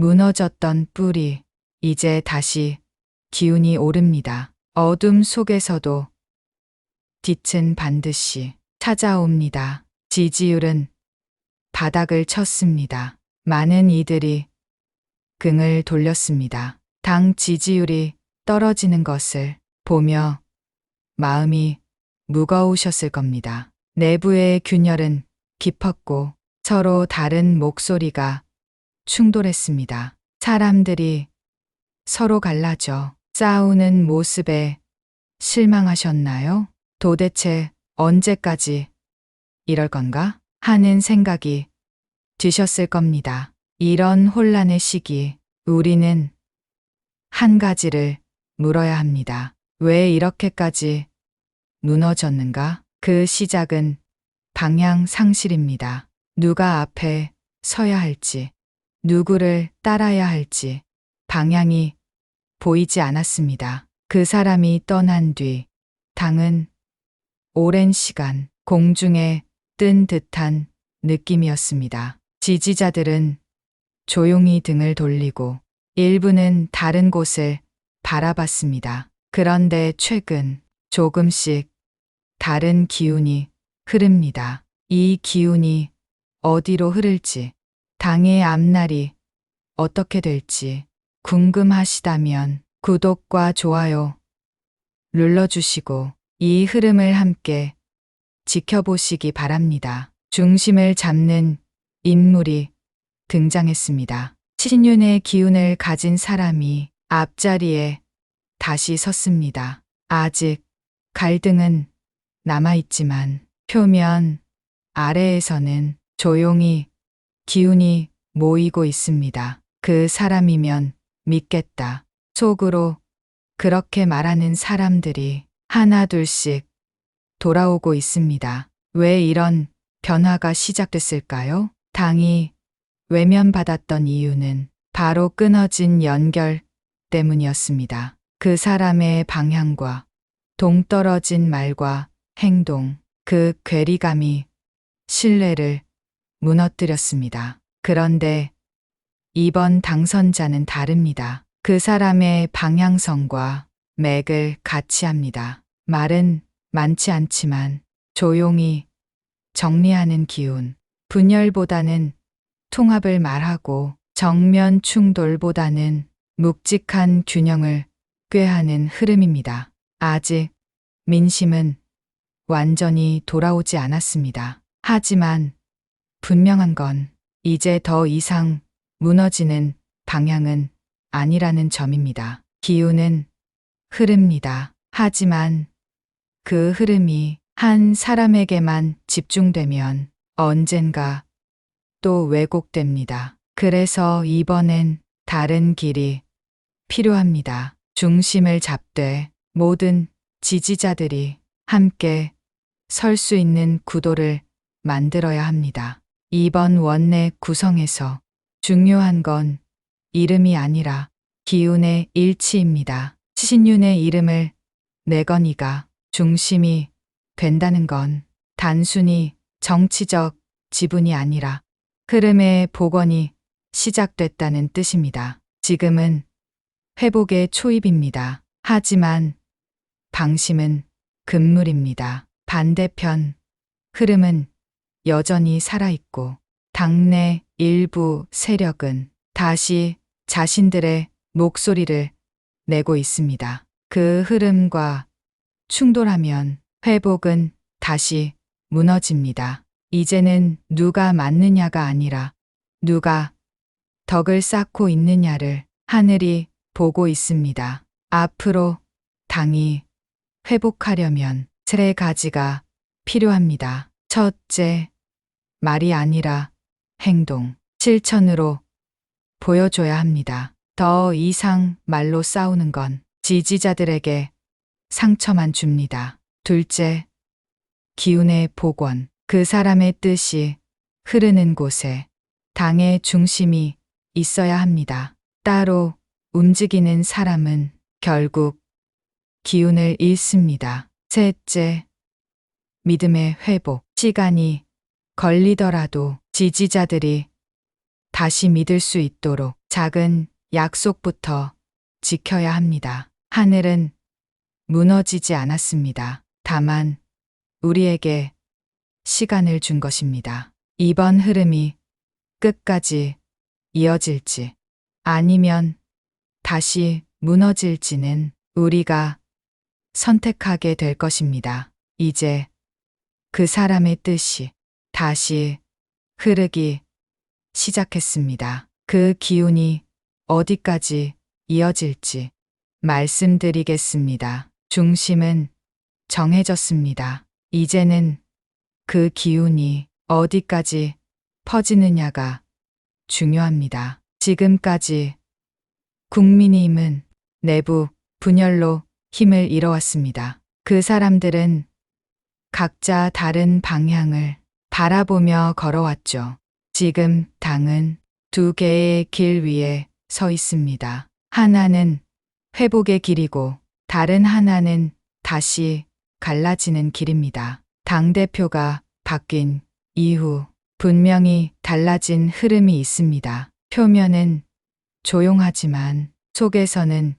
무너졌던 뿔이 이제 다시 기운이 오릅니다. 어둠 속에서도 빛은 반드시 찾아옵니다. 지지율은 바닥을 쳤습니다. 많은 이들이 긍을 돌렸습니다. 당 지지율이 떨어지는 것을 보며 마음이 무거우셨을 겁니다. 내부의 균열은 깊었고 서로 다른 목소리가 충돌했습니다. 사람들이 서로 갈라져 싸우는 모습에 실망하셨나요? 도대체 언제까지 이럴 건가? 하는 생각이 드셨을 겁니다. 이런 혼란의 시기, 우리는 한 가지를 물어야 합니다. 왜 이렇게까지 무너졌는가? 그 시작은 방향 상실입니다. 누가 앞에 서야 할지, 누구를 따라야 할지 방향이 보이지 않았습니다. 그 사람이 떠난 뒤 당은 오랜 시간 공중에 뜬 듯한 느낌이었습니다. 지지자들은 조용히 등을 돌리고 일부는 다른 곳을 바라봤습니다. 그런데 최근 조금씩 다른 기운이 흐릅니다. 이 기운이 어디로 흐를지, 당의 앞날이 어떻게 될지 궁금하시다면 구독과 좋아요 눌러주시고 이 흐름을 함께 지켜보시기 바랍니다. 중심을 잡는 인물이 등장했습니다. 신윤의 기운을 가진 사람이 앞자리에 다시 섰습니다. 아직 갈등은 남아있지만 표면 아래에서는 조용히 기운이 모이고 있습니다. 그 사람이면 믿겠다. 속으로 그렇게 말하는 사람들이 하나둘씩 돌아오고 있습니다. 왜 이런 변화가 시작됐을까요? 당이 외면받았던 이유는 바로 끊어진 연결 때문이었습니다. 그 사람의 방향과 동떨어진 말과 행동, 그 괴리감이 신뢰를 무너뜨렸습니다. 그런데 이번 당선자는 다릅니다. 그 사람의 방향성과 맥을 같이 합니다. 말은 많지 않지만 조용히 정리하는 기운, 분열보다는 통합을 말하고 정면 충돌보다는 묵직한 균형을 꾀하는 흐름입니다. 아직 민심은 완전히 돌아오지 않았습니다. 하지만 분명한 건 이제 더 이상 무너지는 방향은 아니라는 점입니다. 기운은 흐릅니다. 하지만 그 흐름이 한 사람에게만 집중되면 언젠가 또 왜곡됩니다. 그래서 이번엔 다른 길이 필요합니다. 중심을 잡되 모든 지지자들이 함께 설 수 있는 구도를 만들어야 합니다. 이번 원내 구성에서 중요한 건 이름이 아니라 기운의 일치입니다. 신윤의 이름을 내건이가 중심이 된다는 건 단순히 정치적 지분이 아니라 흐름의 복원이 시작됐다는 뜻입니다. 지금은 회복의 초입입니다. 하지만 방심은 금물입니다. 반대편 흐름은 여전히 살아있고 당내 일부 세력은 다시 자신들의 목소리를 내고 있습니다. 그 흐름과 충돌하면 회복은 다시 무너집니다. 이제는 누가 맞느냐가 아니라 누가 덕을 쌓고 있느냐를 하늘이 보고 있습니다. 앞으로 당이 회복하려면 세 가지가 필요합니다. 첫째, 말이 아니라 행동, 실천으로 보여줘야 합니다. 더 이상 말로 싸우는 건 지지자들에게 상처만 줍니다. 둘째, 기운의 복원, 그 사람의 뜻이 흐르는 곳에 당의 중심이 있어야 합니다. 따로 움직이는 사람은 결국 기운을 잃습니다. 셋째, 믿음의 회복, 시간이 걸리더라도 지지자들이 다시 믿을 수 있도록 작은 약속부터 지켜야 합니다. 하늘은 무너지지 않았습니다. 다만 우리에게 시간을 준 것입니다. 이번 흐름이 끝까지 이어질지 아니면 다시 무너질지는 우리가 선택하게 될 것입니다. 이제 그 사람의 뜻이 다시 흐르기 시작했습니다. 그 기운이 어디까지 이어질지 말씀드리겠습니다. 중심은 정해졌습니다. 이제는 그 기운이 어디까지 퍼지느냐가 중요합니다. 지금까지 국민의힘은 내부 분열로 힘을 잃어왔습니다. 그 사람들은 각자 다른 방향을 바라보며 걸어왔죠. 지금 당은 두 개의 길 위에 서 있습니다. 하나는 회복의 길이고 다른 하나는 다시 갈라지는 길입니다. 당대표가 바뀐 이후 분명히 달라진 흐름이 있습니다. 표면은 조용하지만 속에서는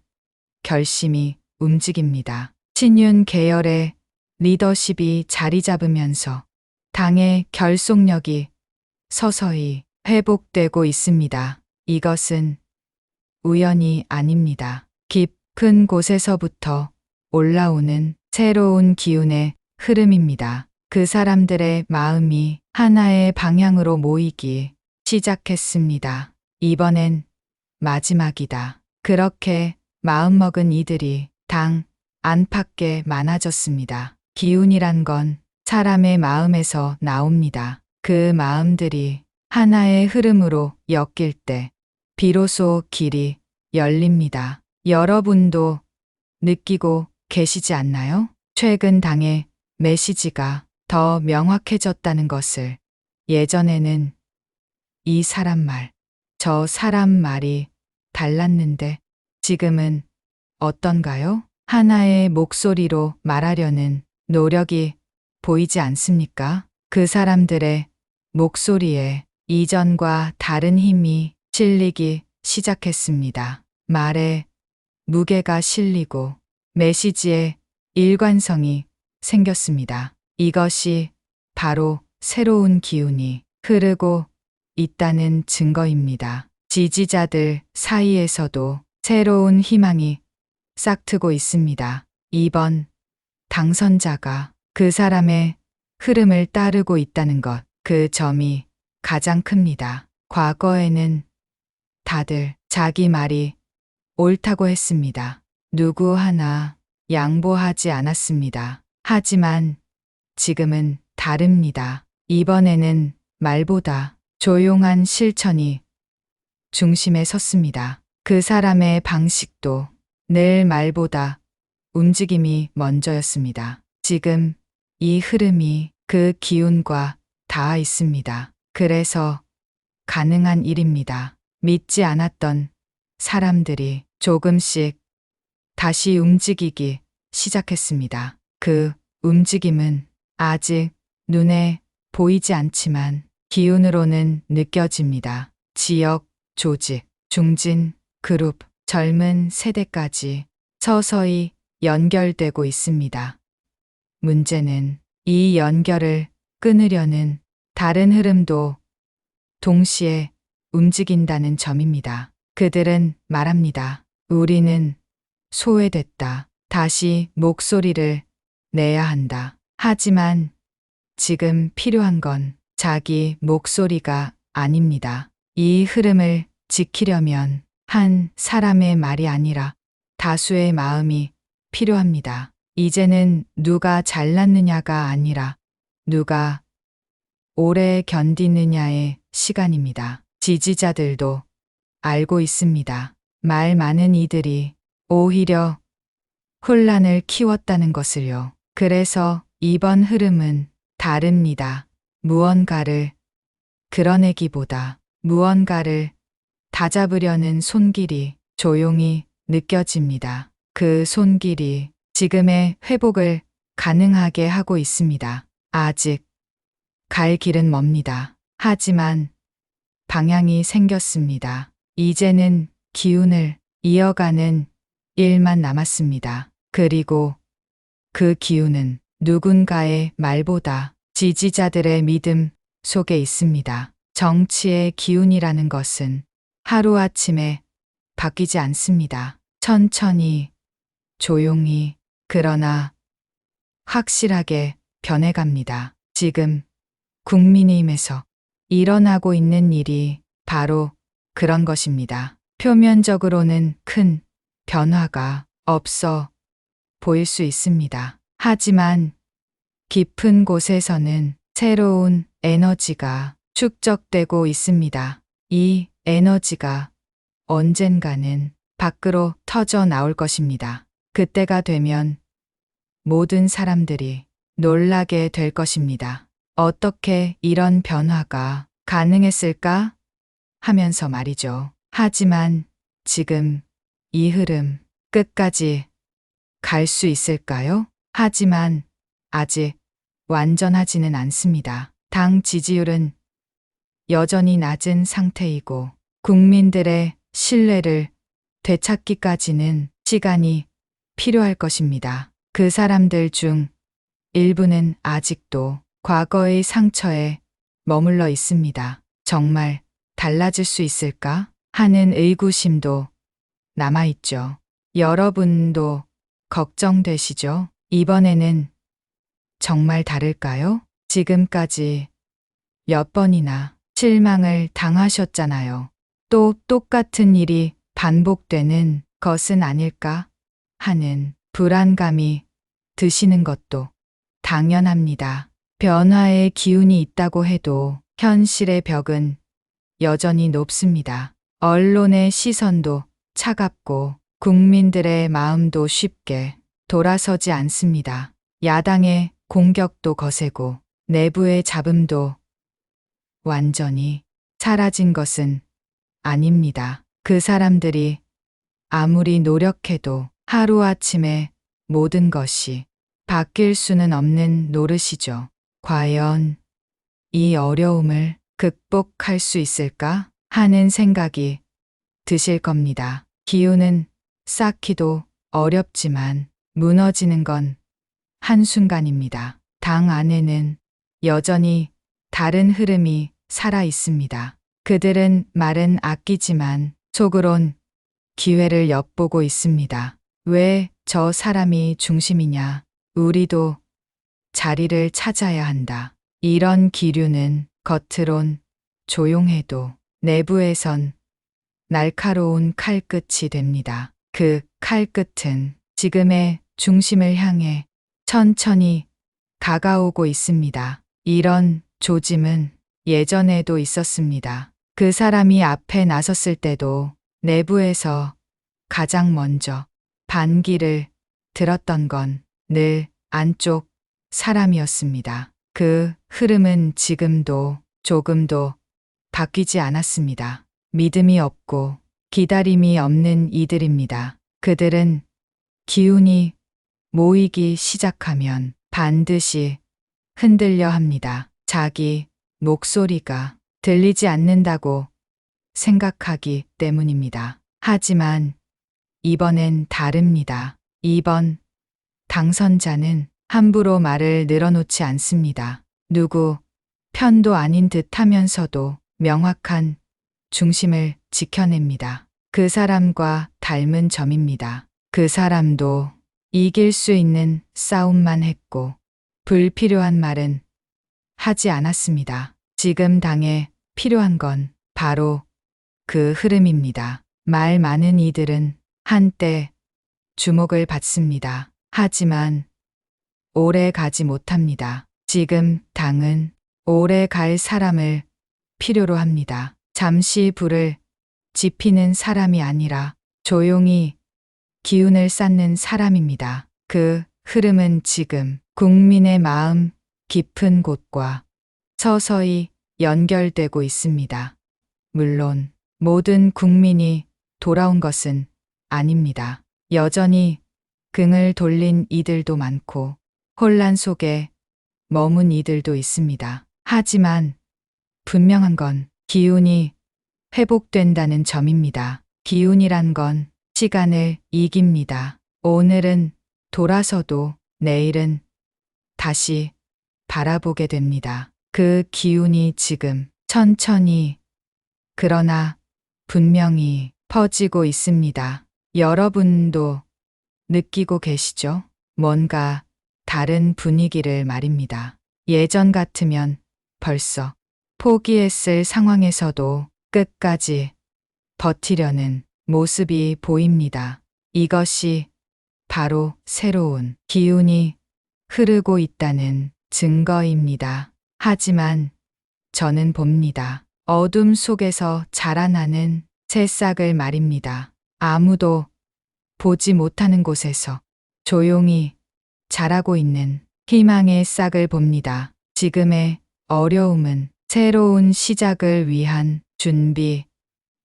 결심이 움직입니다. 친윤 계열의 리더십이 자리 잡으면서 당의 결속력이 서서히 회복되고 있습니다. 이것은 우연이 아닙니다. 깊은 곳에서부터 올라오는 새로운 기운의 흐름입니다. 그 사람들의 마음이 하나의 방향으로 모이기 시작했습니다. 이번엔 마지막이다. 그렇게 마음먹은 이들이 당 안팎에 많아졌습니다. 기운이란 건 사람의 마음에서 나옵니다. 그 마음들이 하나의 흐름으로 엮일 때 비로소 길이 열립니다. 여러분도 느끼고 계시지 않나요? 최근 당의 메시지가 더 명확해졌다는 것을. 예전에는 이 사람 말, 저 사람 말이 달랐는데 지금은 어떤가요? 하나의 목소리로 말하려는 노력이 보이지 않습니까? 그 사람들의 목소리에 이전과 다른 힘이 실리기 시작했습니다. 말에 무게가 실리고 메시지에 일관성이 생겼습니다. 이것이 바로 새로운 기운이 흐르고 있다는 증거입니다. 지지자들 사이에서도 새로운 희망이 싹트고 있습니다. 이번 당선자가 그 사람의 흐름을 따르고 있다는 것, 그 점이 가장 큽니다. 과거에는 다들 자기 말이 옳다고 했습니다. 누구 하나 양보하지 않았습니다. 하지만 지금은 다릅니다. 이번에는 말보다 조용한 실천이 중심에 섰습니다. 그 사람의 방식도 늘 말보다 움직임이 먼저였습니다. 지금 이 흐름이 그 기운과 닿아 있습니다. 그래서 가능한 일입니다. 믿지 않았던 사람들이 조금씩 다시 움직이기 시작했습니다. 그 움직임은 아직 눈에 보이지 않지만 기운으로는 느껴집니다. 지역, 조직, 중진, 그룹, 젊은 세대까지 서서히 연결되고 있습니다. 문제는 이 연결을 끊으려는 다른 흐름도 동시에 움직인다는 점입니다. 그들은 말합니다. 우리는 소외됐다. 다시 목소리를 내야 한다. 하지만 지금 필요한 건 자기 목소리가 아닙니다. 이 흐름을 지키려면 한 사람의 말이 아니라 다수의 마음이 필요합니다. 이제는 누가 잘났느냐가 아니라 누가 오래 견디느냐의 시간입니다. 지지자들도 알고 있습니다. 말 많은 이들이 오히려 혼란을 키웠다는 것을요. 그래서 이번 흐름은 다릅니다. 무언가를 그려내기보다 무언가를 다잡으려는 손길이 조용히 느껴집니다. 그 손길이 지금의 회복을 가능하게 하고 있습니다. 아직 갈 길은 멉니다. 하지만 방향이 생겼습니다. 이제는 기운을 이어가는 일만 남았습니다. 그리고 그 기운은 누군가의 말보다 지지자들의 믿음 속에 있습니다. 정치의 기운이라는 것은 하루아침에 바뀌지 않습니다. 천천히, 조용히, 그러나 확실하게 변해갑니다. 지금 국민의힘에서 일어나고 있는 일이 바로 그런 것입니다. 표면적으로는 큰 변화가 없어 보일 수 있습니다. 하지만 깊은 곳에서는 새로운 에너지가 축적되고 있습니다. 이 에너지가 언젠가는 밖으로 터져 나올 것입니다. 그때가 되면 모든 사람들이 놀라게 될 것입니다. 어떻게 이런 변화가 가능했을까 하면서 말이죠. 하지만 지금 이 흐름 끝까지 갈 수 있을까요? 하지만 아직 완전하지는 않습니다. 당 지지율은 여전히 낮은 상태이고 국민들의 신뢰를 되찾기까지는 시간이 필요할 것입니다. 그 사람들 중 일부는 아직도 과거의 상처에 머물러 있습니다. 정말 달라질 수 있을까 하는 의구심도 남아있죠. 여러분도 걱정되시죠? 이번에는 정말 다를까요? 지금까지 몇 번이나 실망을 당하셨잖아요. 또 똑같은 일이 반복되는 것은 아닐까 하는 불안감이 드시는 것도 당연합니다. 변화의 기운이 있다고 해도 현실의 벽은 여전히 높습니다. 언론의 시선도 차갑고 국민들의 마음도 쉽게 돌아서지 않습니다. 야당의 공격도 거세고 내부의 잡음도 완전히 사라진 것은 아닙니다. 그 사람들이 아무리 노력해도 하루아침에 모든 것이 바뀔 수는 없는 노릇이죠. 과연 이 어려움을 극복할 수 있을까 하는 생각이 드실 겁니다. 기운은 쌓기도 어렵지만 무너지는 건 한순간입니다. 당 안에는 여전히 다른 흐름이 살아 있습니다. 그들은 말은 아끼지만 속으론 기회를 엿보고 있습니다. 왜 저 사람이 중심이냐? 우리도 자리를 찾아야 한다. 이런 기류는 겉으론 조용해도 내부에선 날카로운 칼끝이 됩니다. 그 칼끝은 지금의 중심을 향해 천천히 다가오고 있습니다. 이런 조짐은 예전에도 있었습니다. 그 사람이 앞에 나섰을 때도 내부에서 가장 먼저 반기를 들었던 건 늘 안쪽 사람이었습니다. 그 흐름은 지금도 조금도 바뀌지 않았습니다. 믿음이 없고 기다림이 없는 이들입니다. 그들은 기운이 모이기 시작하면 반드시 흔들려 합니다. 자기 목소리가 들리지 않는다고 생각하기 때문입니다. 하지만 이번엔 다릅니다. 이번 당선자는 함부로 말을 늘어놓지 않습니다. 누구 편도 아닌 듯 하면서도 명확한 중심을 지켜냅니다. 그 사람과 닮은 점입니다. 그 사람도 이길 수 있는 싸움만 했고 불필요한 말은 하지 않았습니다. 지금 당에 필요한 건 바로 그 흐름입니다. 말 많은 이들은 한때 주목을 받습니다. 하지만 오래 가지 못합니다. 지금 당은 오래 갈 사람을 필요로 합니다. 잠시 불을 지피는 사람이 아니라 조용히 기운을 쌓는 사람입니다. 그 흐름은 지금 국민의 마음 깊은 곳과 서서히 연결되고 있습니다. 물론 모든 국민이 돌아온 것은 아닙니다. 여전히 긍을 돌린 이들도 많고 혼란 속에 머문 이들도 있습니다. 하지만 분명한 건 기운이 회복된다는 점입니다. 기운이란 건 시간을 이깁니다. 오늘은 돌아서도 내일은 다시 바라보게 됩니다. 그 기운이 지금 천천히 그러나 분명히 퍼지고 있습니다. 여러분도 느끼고 계시죠? 뭔가 다른 분위기를 말입니다. 예전 같으면 벌써 포기했을 상황에서도 끝까지 버티려는 모습이 보입니다. 이것이 바로 새로운 기운이 흐르고 있다는 증거입니다. 하지만 저는 봅니다. 어둠 속에서 자라나는 새싹을 말입니다. 아무도 보지 못하는 곳에서 조용히 자라고 있는 희망의 싹을 봅니다. 지금의 어려움은 새로운 시작을 위한 준비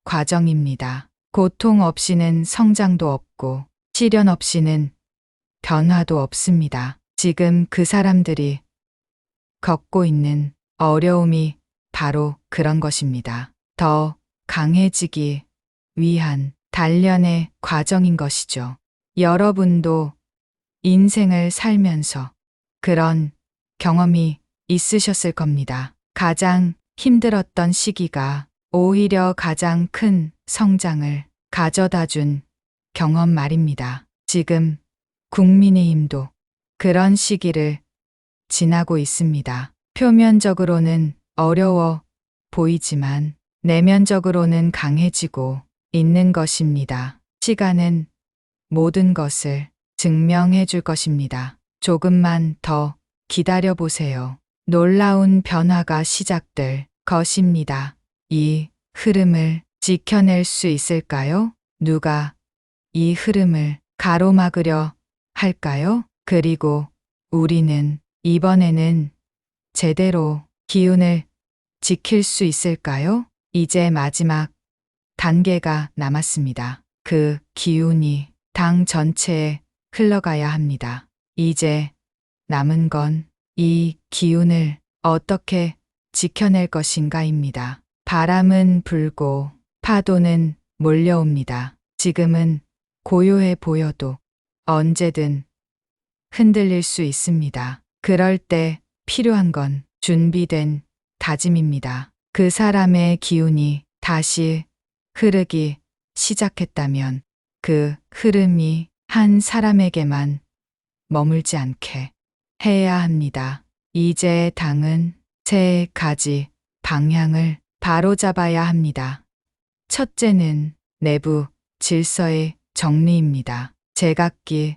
과정입니다. 고통 없이는 성장도 없고 시련 없이는 변화도 없습니다. 지금 그 사람들이 겪고 있는 어려움이 바로 그런 것입니다. 더 강해지기 위한 단련의 과정인 것이죠. 여러분도 인생을 살면서 그런 경험이 있으셨을 겁니다. 가장 힘들었던 시기가 오히려 가장 큰 성장을 가져다 준 경험 말입니다. 지금 국민의힘도 그런 시기를 지나고 있습니다. 표면적으로는 어려워 보이지만 내면적으로는 강해지고 있는 것입니다. 시간은 모든 것을 증명해 줄 것입니다. 조금만 더 기다려 보세요. 놀라운 변화가 시작될 것입니다. 이 흐름을 지켜낼 수 있을까요? 누가 이 흐름을 가로막으려 할까요? 그리고 우리는 이번에는 제대로 기운을 지킬 수 있을까요? 이제 마지막 단계가 남았습니다. 그 기운이 당 전체에 흘러가야 합니다. 이제 남은 건 이 기운을 어떻게 지켜낼 것인가입니다. 바람은 불고 파도는 몰려옵니다. 지금은 고요해 보여도 언제든 흔들릴 수 있습니다. 그럴 때 필요한 건 준비된 다짐입니다. 그 사람의 기운이 다시 흐르기 시작했다면 그 흐름이 한 사람에게만 머물지 않게 해야 합니다. 이제 당은 세 가지 방향을 바로잡아야 합니다. 첫째는 내부 질서의 정리입니다. 제각기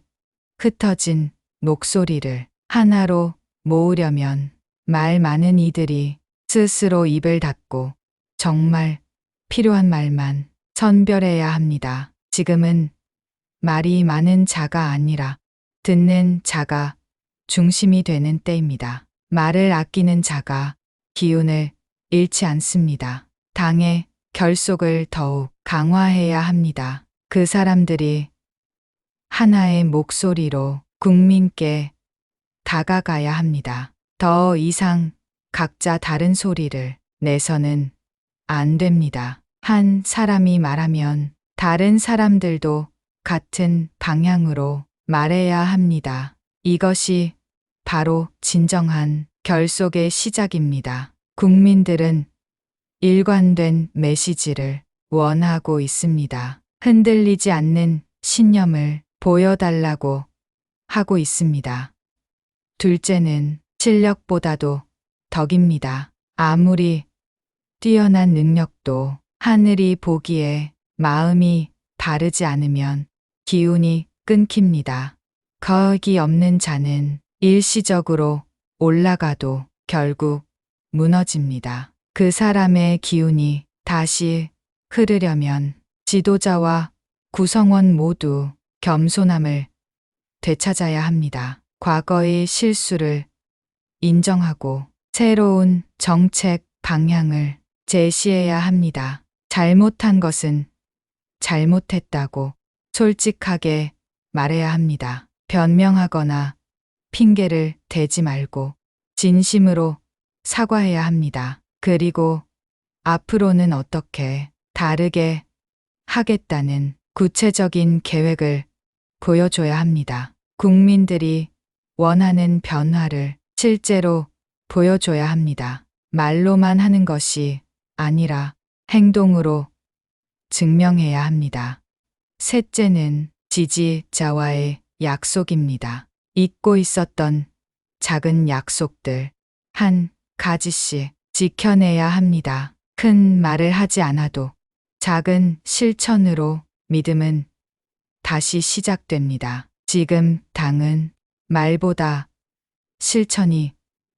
흩어진 목소리를 하나로 모으려면 말 많은 이들이 스스로 입을 닫고 정말 필요한 말만 선별해야 합니다. 지금은 말이 많은 자가 아니라 듣는 자가 중심이 되는 때입니다. 말을 아끼는 자가 기운을 잃지 않습니다. 당의 결속을 더욱 강화해야 합니다. 그 사람들이 하나의 목소리로 국민께 다가가야 합니다. 더 이상 각자 다른 소리를 내서는 안 됩니다. 한 사람이 말하면 다른 사람들도 같은 방향으로 말해야 합니다. 이것이 바로 진정한 결속의 시작입니다. 국민들은 일관된 메시지를 원하고 있습니다. 흔들리지 않는 신념을 보여달라고 하고 있습니다. 둘째는 실력보다도 덕입니다. 아무리 뛰어난 능력도 하늘이 보기에 마음이 바르지 않으면 기운이 끊깁니다. 거기 없는 자는 일시적으로 올라가도 결국 무너집니다. 그 사람의 기운이 다시 흐르려면 지도자와 구성원 모두 겸손함을 되찾아야 합니다. 과거의 실수를 인정하고 새로운 정책 방향을 제시해야 합니다. 잘못한 것은 잘못했다고 솔직하게 말해야 합니다. 변명하거나 핑계를 대지 말고 진심으로 사과해야 합니다. 그리고 앞으로는 어떻게 다르게 하겠다는 구체적인 계획을 보여줘야 합니다. 국민들이 원하는 변화를 실제로 보여줘야 합니다. 말로만 하는 것이 아니라 행동으로 증명해야 합니다. 셋째는 지지자와의 약속입니다. 잊고 있었던 작은 약속들 한 가지씩 지켜내야 합니다. 큰 말을 하지 않아도 작은 실천으로 믿음은 다시 시작됩니다. 지금 당은 말보다 실천이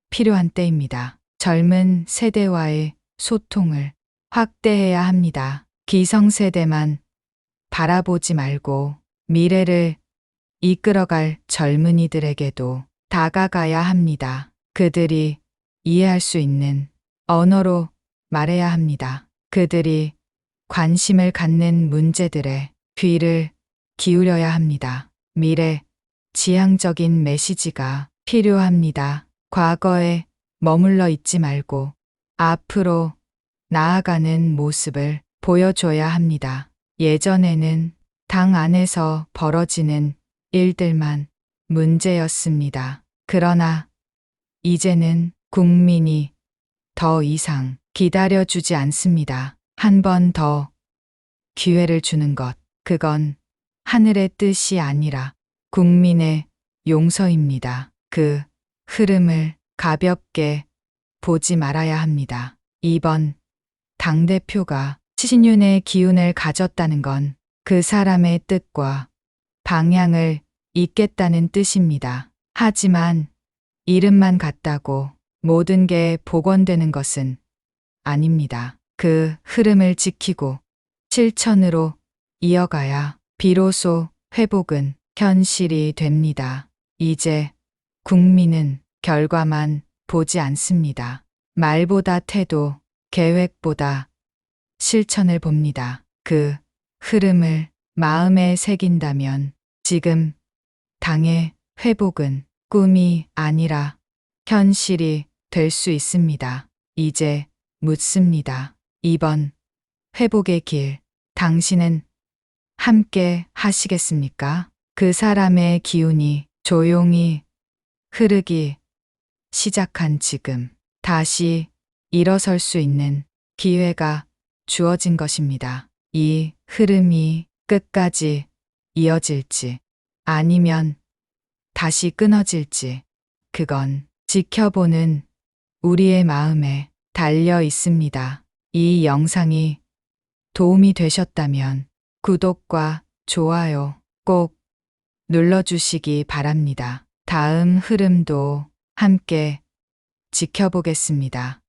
필요한 때입니다. 젊은 세대와의 소통을 확대해야 합니다. 기성세대만 바라보지 말고 미래를 이끌어갈 젊은이들에게도 다가가야 합니다. 그들이 이해할 수 있는 언어로 말해야 합니다. 그들이 관심을 갖는 문제들에 귀를 기울여야 합니다. 미래 지향적인 메시지가 필요합니다. 과거에 머물러 있지 말고 앞으로 나아가는 모습을 보여줘야 합니다. 예전에는 당 안에서 벌어지는 일들만 문제였습니다. 그러나 이제는 국민이 더 이상 기다려주지 않습니다. 한 번 더 기회를 주는 것, 그건 하늘의 뜻이 아니라 국민의 용서입니다. 그 흐름을 가볍게 보지 말아야 합니다. 이번 당대표가 신윤의 기운을 가졌다는 건 그 사람의 뜻과 방향을 잇겠다는 뜻입니다. 하지만 이름만 같다고 모든 게 복원되는 것은 아닙니다. 그 흐름을 지키고 실천으로 이어가야 비로소 회복은 현실이 됩니다. 이제 국민은 결과만 보지 않습니다. 말보다 태도, 계획보다 실천을 봅니다. 그 흐름을 마음에 새긴다면 지금 당의 회복은 꿈이 아니라 현실이 될 수 있습니다. 이제 묻습니다. 이번 회복의 길, 당신은 함께 하시겠습니까? 그 사람의 기운이 조용히 흐르기 시작한 지금 다시 일어설 수 있는 기회가 주어진 것입니다. 이 흐름이 끝까지 이어질지 아니면 다시 끊어질지 그건 지켜보는 우리의 마음에 달려 있습니다. 이 영상이 도움이 되셨다면 구독과 좋아요 꼭 눌러주시기 바랍니다. 다음 흐름도 함께 지켜보겠습니다.